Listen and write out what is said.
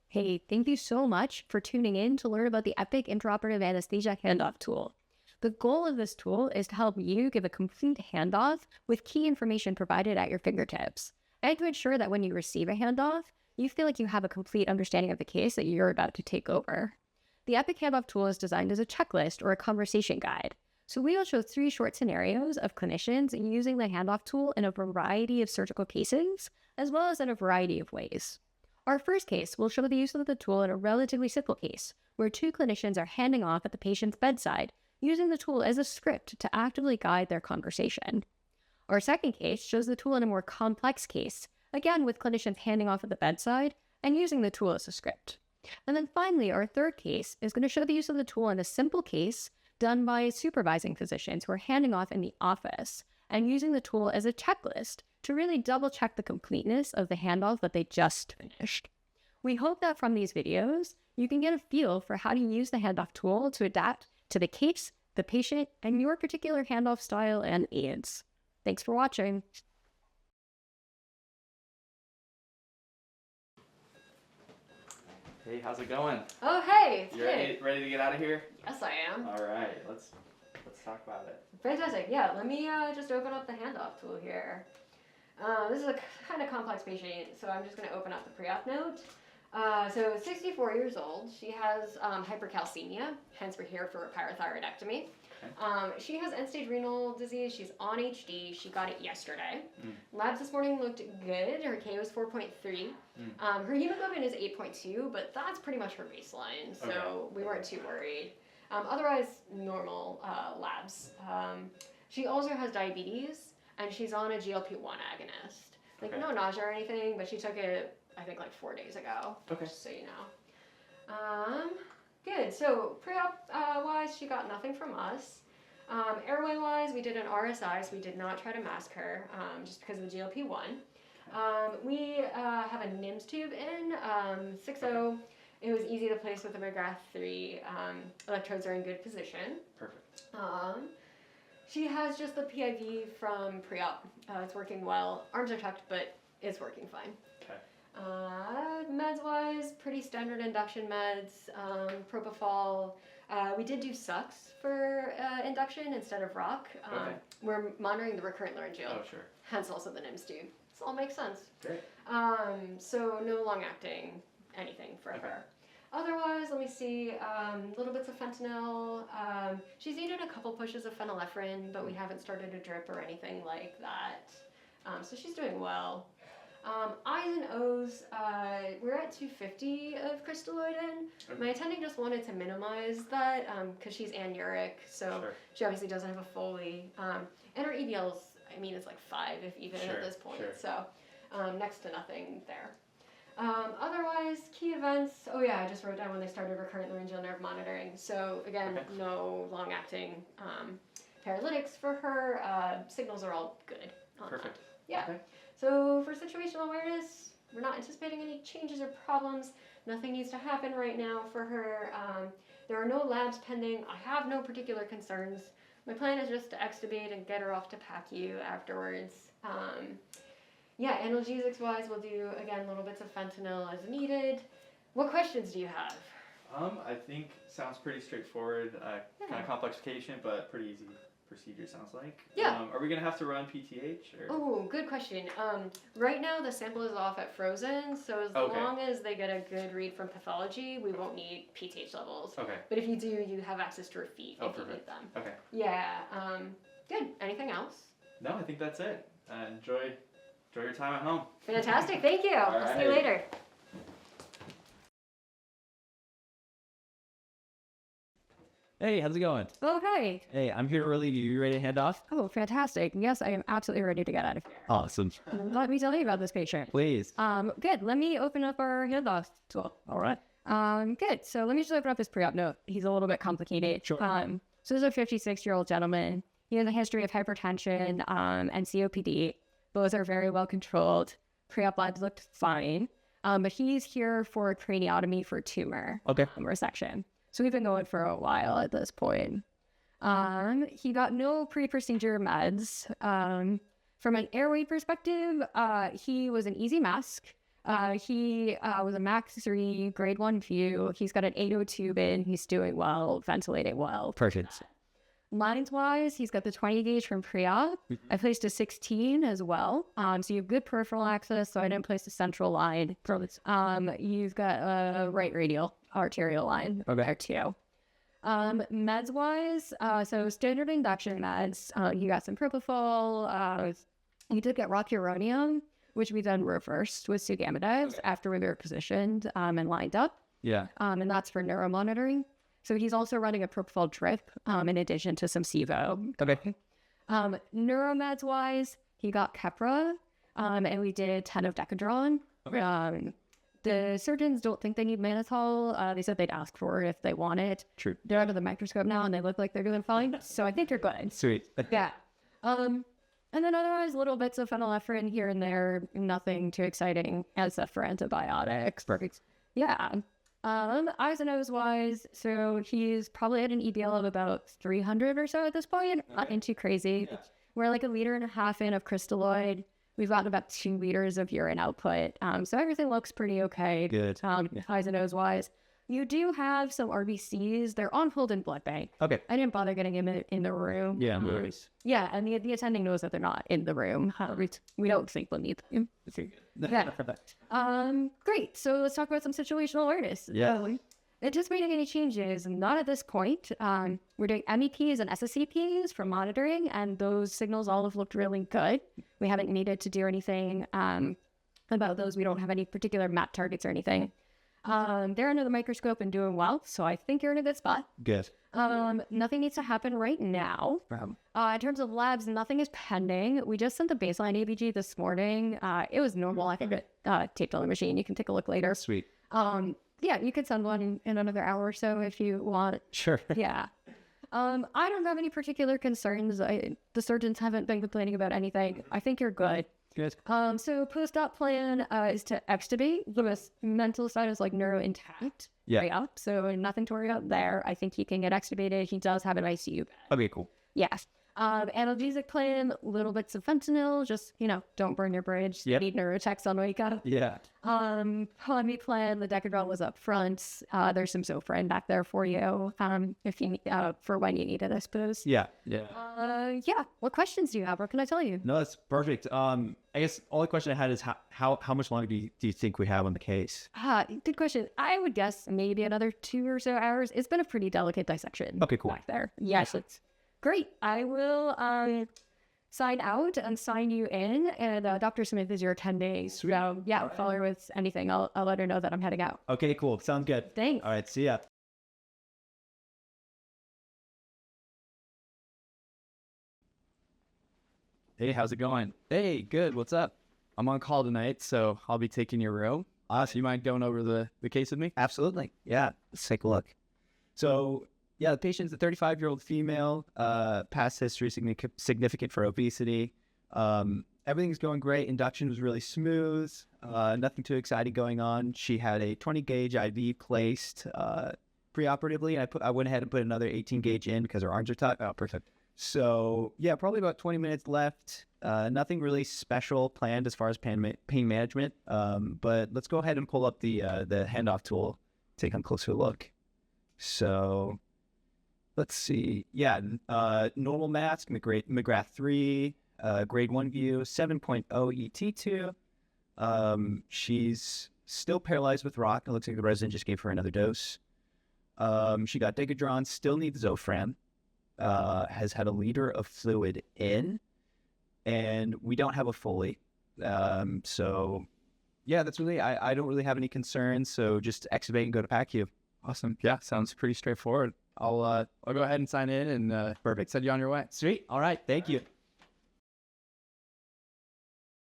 Hey, thank you so much for tuning in to learn about the Epic Intraoperative Anesthesia Handoff Tool. The goal of this tool is to help you give a complete handoff with key information provided at your fingertips, and to ensure that when you receive a handoff, you feel like you have a complete understanding of the case that you're about to take over. The Epic Handoff tool is designed as a checklist or a conversation guide. So we will show 3 short scenarios of clinicians using the handoff tool in a variety of surgical cases, as well as in a variety of ways. Our first case will show the use of the tool in a relatively simple case, where 2 clinicians are handing off at the patient's bedside, using the tool as a script to actively guide their conversation. Our second case shows the tool in a more complex case, again with clinicians handing off at the bedside and using the tool as a script. And then finally, our third case is going to show the use of the tool in a simple case done by supervising physicians who are handing off in the office and using the tool as a checklist to really double check the completeness of the handoff that they just finished. We hope that from these videos, you can get a feel for how to use the handoff tool to adapt to the case, the patient, and your particular handoff style and needs. Thanks for watching. Hey, how's it going? Oh, hey, it's You good. ready to get out of here? Yes, I am. All right, let's talk about it. Fantastic. Yeah, let me just open up the handoff tool here. This is a kind of complex patient, so I'm just going to open up the pre-op note. So 64 years old. She has hypercalcemia, hence we're here for a pyrothyroidectomy. Okay. She has end-stage renal disease. She's on HD. She got it yesterday. Labs this morning looked good. Her K was 4.3. Her hemoglobin is 8.2, but that's pretty much her baseline, so Okay. we weren't too worried. Otherwise, normal labs. She also has diabetes, and she's on a GLP-1 agonist. Like, Okay. no nausea or anything, but she took it, I think, like 4 days ago. Okay. Just so you know. Good. So pre-op wise, she got nothing from us. Airway wise, we did an RSI, so we did not try to mask her just because of the GLP-1. We have a NIMS tube in 6.0. It was easy to place with the McGrath 3. Electrodes are in good position. Perfect. She has just the PIV from pre-op. It's working well. Arms are tucked, but it's working fine. Okay. Meds-wise, pretty standard induction meds, propofol. We did do sucks for induction instead of rock. Okay. We're monitoring the recurrent laryngeal, Oh, sure. hence also the NIMS tube. This all makes sense. Great. So no long-acting anything for Okay. her. Otherwise, let me see, little bits of fentanyl. She's needed a couple pushes of phenylephrine, but we haven't started a drip or anything like that. So she's doing well. I's and O's, we're at 250 of crystalloidin. Okay. My attending just wanted to minimize that because she's anuric, so Sure. she obviously doesn't have a Foley. And her EVL's, I mean, it's like 5 if even Sure, at this point, sure. so next to nothing there. Otherwise, key events, oh yeah, I just wrote down when they started recurrent laryngeal nerve monitoring. So again, Okay. no long-acting paralytics for her. Signals are all good on that. Perfect. Yeah. Okay. So for situational awareness, we're not anticipating any changes or problems. Nothing needs to happen right now for her. There are no labs pending. I have no particular concerns. My plan is just to extubate and get her off to PACU afterwards. Yeah, analgesics-wise, we'll do, again, little bits of fentanyl as needed. What questions do you have? I think sounds pretty straightforward. Kind of complication, but pretty easy procedure sounds like. Yeah. Are we gonna have to run PTH or? Oh, good question. Right now the sample is off at frozen, so as Okay. long as they get a good read from pathology, we won't need PTH levels. Okay. But if you do, you have access to her feet Oh, if you need perfect. them. Okay. Yeah. Good. Anything else? No, I think that's it. Enjoy your time at home. Fantastic. Thank you. All I'll see you right. later. Hey, how's it going? Oh, hey. Hey, I'm here to relieve you. You ready to hand off? Oh, fantastic. Yes, I am absolutely ready to get out of here. Awesome. Let me tell you about this patient. Please. Good. Let me open up our handoff tool. All right. Good. So let me just open up his pre-op note. He's a little bit complicated. Sure. So this is a 56-year-old gentleman. He has a history of hypertension and COPD. Both are very well controlled. Pre-op labs looked fine. But he's here for a craniotomy for tumor Okay. resection. So we've been going for a while at this point. He got no pre-procedure meds. From an airway perspective, he was an easy mask. He was a Max 3, grade 1 view. He's got an 802 bin. He's doing well, ventilating well. Perfect. Lines-wise, he's got the 20 gauge from pre-op. I placed a 16 as well. So you have good peripheral access, so I didn't place a central line. You've got a right radial arterial line there too. Meds-wise, so standard induction meds. You got some propofol. You did get rocuronium, which we then reversed with sugammadex after we were positioned and lined up. Yeah. And that's for neuromonitoring. So he's also running a propofol drip in addition to some SIVO. Okay. Neuromeds wise, he got Keppra, and we did 10 of Decadron. Okay. The surgeons don't think they need mannitol. They said they'd ask for it if they want it. True. They're under the microscope now, and they look like they're doing fine. So I think they're good. Sweet. Yeah. And then otherwise, little bits of phenylephrine here and there. Nothing too exciting as for antibiotics. Perfect. Yeah. Eyes and nose wise, so he's probably at an EBL of about 300 or so at this point. Nothing too crazy. Yeah. We're like 1.5 liters in of crystalloid. We've gotten about 2 liters of urine output. So everything looks pretty okay. Good. Eyes and nose wise. You do have some RBCs. They're on hold in blood bank. Okay. I didn't bother getting him in the room. Yeah, no worries. Yeah, and the attending knows that they're not in the room. We don't think we'll need them. Yeah. Great. So let's talk about some situational awareness. Yeah. Anticipating any changes, not at this point. We're doing MEPs and SSCPs for monitoring, and those signals all have looked really good. We haven't needed to do anything about those. We don't have any particular map targets or anything. They're under the microscope and doing well, so I think you're in a good spot. Good. Nothing needs to happen right now. In terms of labs, nothing is pending. We just sent the baseline ABG this morning. It was normal. I think it taped on the machine. You can take a look later. Sweet. Yeah, you could send one in another hour or so if you want. Sure. Yeah. I don't have any particular concerns. The surgeons haven't been complaining about anything. I think you're good. Good. So post-op plan is to extubate. The mental side is like neuro intact. Yeah. Right up. So nothing to worry about there. I think he can get extubated. He does have an ICU bed. Okay, cool. Yes. Analgesic plan, little bits of fentanyl, just, don't burn your bridge. Yep. Need neurotex on wake up. Yeah. Polyme plan, the Decadron was up front. There's some Zofran back there for you, if you for when you need it, I suppose. Yeah. Yeah. Yeah. What questions do you have? What can I tell you? No, that's perfect. I guess only question I had is how much longer do you think we have on the case? Good question. I would guess maybe another 2 or so hours. It's been a pretty delicate dissection. Okay, cool. Back there. Yes, it's great. I will sign out and sign you in, and Dr. Smith is your attending. Sweet. So yeah, follow her with anything. I'll let her know that I'm heading out. Okay, cool. Sounds good. Thanks. All right, see ya. Hey, how's it going? Hey, good. What's up? I'm on call tonight, so I'll be taking your room. So you mind going over the case with me? Absolutely. Yeah. Let's take a look. So, yeah, the patient's a 35-year-old female, past history significant for obesity. Everything's going great. Induction was really smooth. Nothing too exciting going on. She had a 20-gauge IV placed preoperatively, and I went ahead and put another 18-gauge in because her arms are tight. Oh, perfect. So, yeah, probably about 20 minutes left. Nothing really special planned as far as pain management. But let's go ahead and pull up the handoff tool, take a closer look. So, let's see. Yeah, normal mask, McGrath 3, grade 1 view, 7.0 ET2. She's still paralyzed with rock. It looks like the resident just gave her another dose. She got Decadron, still needs Zofran. Has had a liter of fluid in, and we don't have a Foley. So, yeah, that's really, I don't really have any concerns, so just extubate and go to PACU. Awesome. Yeah, sounds pretty straightforward. I'll go ahead and sign in and perfect. Send you on your way. Sweet. All right. Thank you.